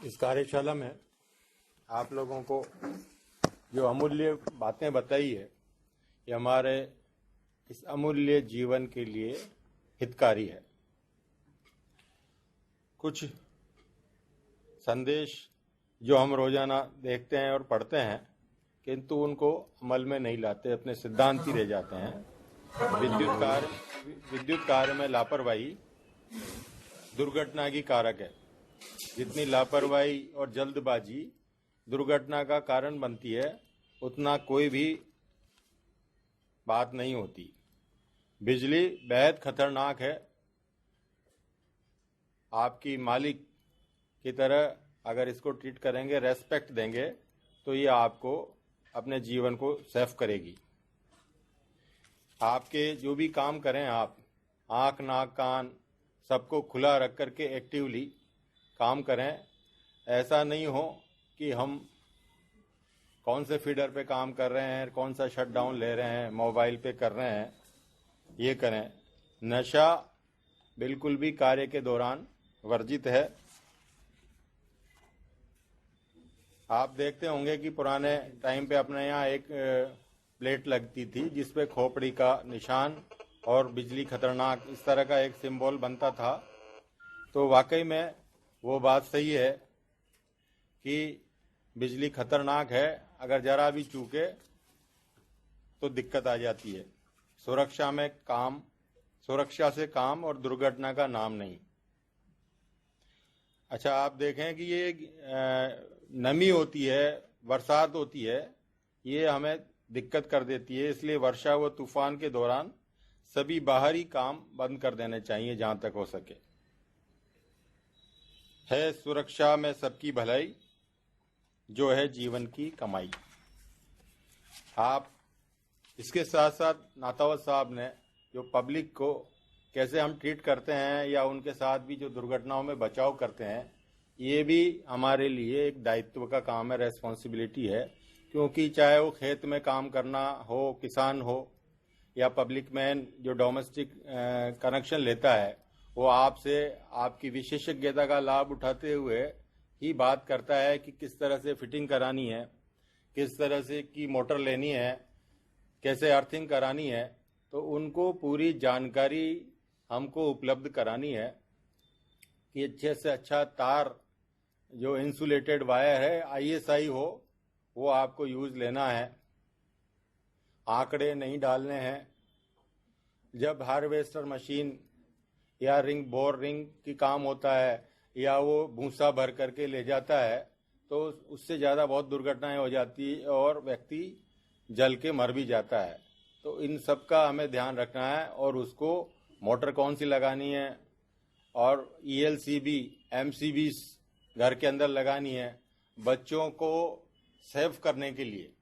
इस कार्यशाला में आप लोगों को जो अमूल्य बातें बताई है ये हमारे इस अमूल्य जीवन के लिए हितकारी है। कुछ संदेश जो हम रोजाना देखते हैं और पढ़ते हैं किंतु उनको अमल में नहीं लाते, अपने सिद्धांत ही रह जाते हैं। विद्युत कार्य में लापरवाही दुर्घटना की कारक है। जितनी लापरवाही और जल्दबाजी दुर्घटना का कारण बनती है उतना कोई भी बात नहीं होती। बिजली बेहद खतरनाक है। आपकी मालिक की तरह अगर इसको ट्रीट करेंगे, रेस्पेक्ट देंगे तो ये आपको अपने जीवन को सेफ करेगी। आपके जो भी काम करें आप आँख नाक कान सबको खुला रख करके एक्टिवली काम करें। ऐसा नहीं हो कि हम कौन से फीडर पे काम कर रहे हैं, कौन सा शटडाउन ले रहे हैं, मोबाइल पे कर रहे हैं, ये करें। नशा बिल्कुल भी कार्य के दौरान वर्जित है। आप देखते होंगे कि पुराने टाइम पे अपने यहाँ एक प्लेट लगती थी जिस पे खोपड़ी का निशान और बिजली खतरनाक इस तरह का एक सिंबल बनता था। तो वाकई में वो बात सही है कि बिजली खतरनाक है, अगर जरा भी चूके तो दिक्कत आ जाती है। सुरक्षा से काम और दुर्घटना का नाम नहीं। अच्छा, आप देखें कि ये नमी होती है, बरसात होती है, ये हमें दिक्कत कर देती है। इसलिए वर्षा व तूफान के दौरान सभी बाहरी काम बंद कर देने चाहिए जहां तक हो सके। है सुरक्षा में सबकी भलाई, जो है जीवन की कमाई। आप इसके साथ साथ नातावत साहब ने जो पब्लिक को कैसे हम ट्रीट करते हैं या उनके साथ भी जो दुर्घटनाओं में बचाव करते हैं, ये भी हमारे लिए एक दायित्व का काम है, रेस्पॉन्सिबिलिटी है। क्योंकि चाहे वो खेत में काम करना हो, किसान हो या पब्लिक मैन जो डोमेस्टिक कनेक्शन लेता है, वो आपसे आपकी विशेषज्ञता का लाभ उठाते हुए ही बात करता है कि किस तरह से फिटिंग करानी है, किस तरह से की मोटर लेनी है, कैसे अर्थिंग करानी है। तो उनको पूरी जानकारी हमको उपलब्ध करानी है कि अच्छे से अच्छा तार जो इंसुलेटेड वायर है ISI हो वो आपको यूज लेना है। आंकड़े नहीं डालने हैं। जब हार्वेस्टर मशीन या बोर रिंग की काम होता है या वो भूसा भर करके ले जाता है तो उससे ज़्यादा बहुत दुर्घटनाएं हो जाती है और व्यक्ति जल के मर भी जाता है। तो इन सब का हमें ध्यान रखना है और उसको मोटर कौन सी लगानी है और ELCB MCB घर के अंदर लगानी है। बच्चों को सेव करने के लिए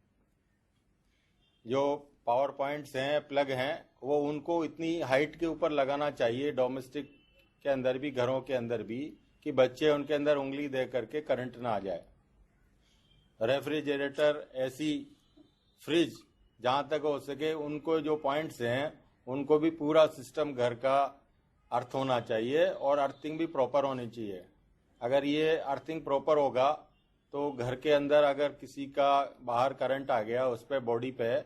जो पावर पॉइंट्स हैं, प्लग हैं, वो उनको इतनी हाइट के ऊपर लगाना चाहिए डोमेस्टिक के अंदर भी, घरों के अंदर भी, कि बच्चे उनके अंदर उंगली दे करके करंट ना आ जाए। रेफ्रिजरेटर, AC, फ्रिज जहां तक हो सके उनको जो पॉइंट्स हैं उनको भी पूरा सिस्टम घर का अर्थ होना चाहिए और अर्थिंग भी प्रॉपर होनी चाहिए। अगर ये अर्थिंग प्रॉपर होगा तो घर के अंदर अगर किसी का बाहर करंट आ गया उस पर बॉडी पे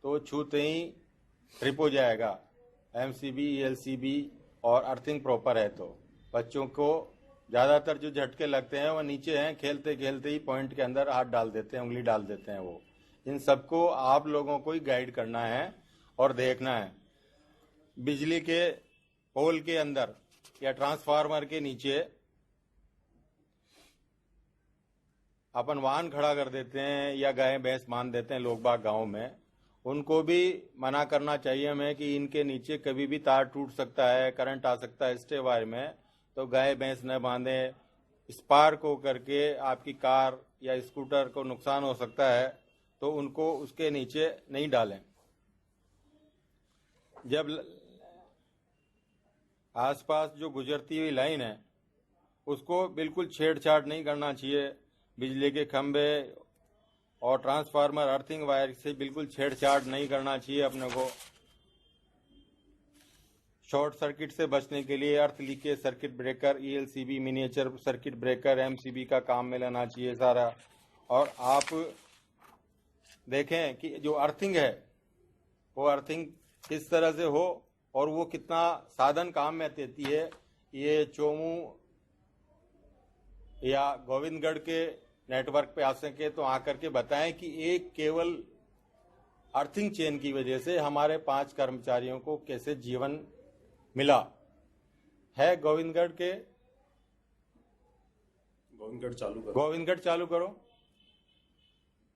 तो छूते ही ट्रिप हो जाएगा। MCB ELCB और अर्थिंग प्रॉपर है। तो बच्चों को ज़्यादातर जो झटके लगते हैं वो नीचे हैं, खेलते खेलते ही पॉइंट के अंदर हाथ डाल देते हैं, उंगली डाल देते हैं। वो इन सबको आप लोगों को ही गाइड करना है और देखना है। बिजली के पोल के अंदर या ट्रांसफार्मर के नीचे अपन वाहन खड़ा कर देते हैं या गाय भैंस बांध देते हैं लोग बाग गाँव में। उनको भी मना करना चाहिए हमें कि इनके नीचे कभी भी तार टूट सकता है, करंट आ सकता है स्टे वायर में, तो गाय भैंस न बांधें। स्पार्क हो करके आपकी कार या स्कूटर को नुकसान हो सकता है तो उनको उसके नीचे नहीं डालें। जब आसपास जो गुजरती हुई लाइन है उसको बिल्कुल छेड़छाड़ नहीं करना चाहिए। बिजली के खंभे और ट्रांसफार्मर, अर्थिंग वायर से बिल्कुल छेड़छाड़ नहीं करना चाहिए अपने को। शॉर्ट सर्किट से बचने के लिए अर्थ leakage circuit breaker, ELCB miniature circuit breaker, MCB का काम में लेना चाहिए सारा। और आप देखें कि जो अर्थिंग है वो अर्थिंग किस तरह से हो और वो कितना साधन काम में देती है। ये चोमू या गोविंदगढ़ के नेटवर्क पे आ सके तो आकर के बताएं कि एक केवल अर्थिंग चेन की वजह से हमारे 5 कर्मचारियों को कैसे जीवन मिला है। गोविंदगढ़ चालू करो,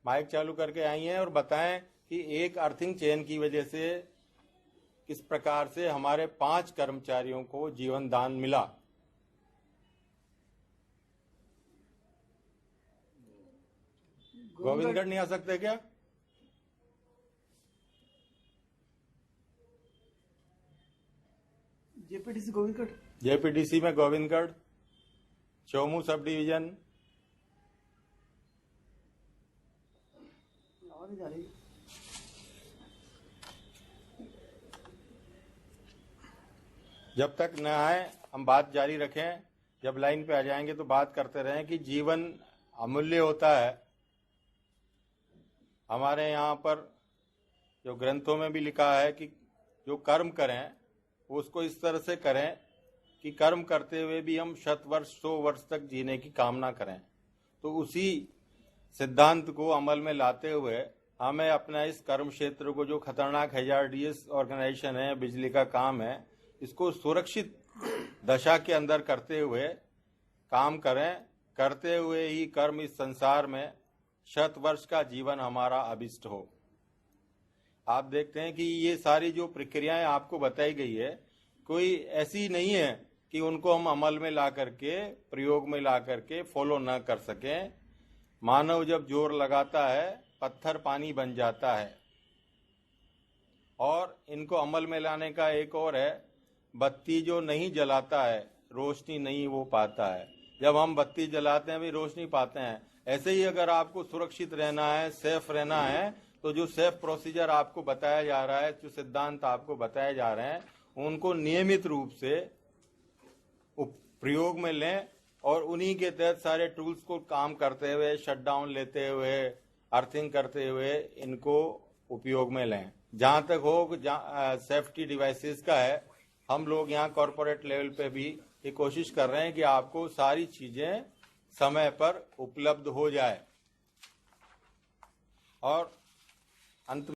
माइक चालू करके आई हैं और बताएं कि एक अर्थिंग चेन की वजह से किस प्रकार से हमारे 5 कर्मचारियों को जीवन दान मिला। गोविंदगढ़ नहीं आ सकते क्या? जेपीडीसी में गोविंदगढ़, चोमू सब डिवीजन, जब तक न आए हम बात जारी रखें। जब लाइन पे आ जाएंगे तो बात करते रहें कि जीवन अमूल्य होता है। हमारे यहाँ पर जो ग्रंथों में भी लिखा है कि जो कर्म करें उसको इस तरह से करें कि कर्म करते हुए भी हम 100 वर्ष 100 वर्ष तक जीने की कामना करें। तो उसी सिद्धांत को अमल में लाते हुए हमें अपना इस कर्म क्षेत्र को, जो खतरनाक हैजार्डियस ऑर्गेनाइजेशन है, बिजली का काम है, इसको सुरक्षित दशा के अंदर करते हुए काम करें। करते हुए ही कर्म इस संसार में 100 वर्ष का जीवन हमारा अभिष्ट हो। आप देखते हैं कि ये सारी जो प्रक्रियाएं आपको बताई गई है कोई ऐसी नहीं है कि उनको हम अमल में ला करके, प्रयोग में ला करके फॉलो न कर सकें। मानव जब जोर लगाता है पत्थर पानी बन जाता है। और इनको अमल में लाने का एक और है, बत्ती जो नहीं जलाता है रोशनी नहीं वो पाता है। जब हम बत्ती जलाते हैं भी रोशनी पाते हैं। ऐसे ही अगर आपको सुरक्षित रहना है, सेफ रहना है, तो जो सेफ प्रोसीजर आपको बताया जा रहा है, जो सिद्धांत आपको बताए जा रहे हैं, उनको नियमित रूप से प्रयोग में लें और उन्हीं के तहत सारे टूल्स को काम करते हुए, शटडाउन लेते हुए, अर्थिंग करते हुए इनको उपयोग में लें। जहां तक हो सेफ्टी डिवाइसेस का है, हम लोग यहाँ कॉर्पोरेट लेवल पे भी ये कोशिश कर रहे हैं कि आपको सारी चीजें समय पर उपलब्ध हो जाए। और अंत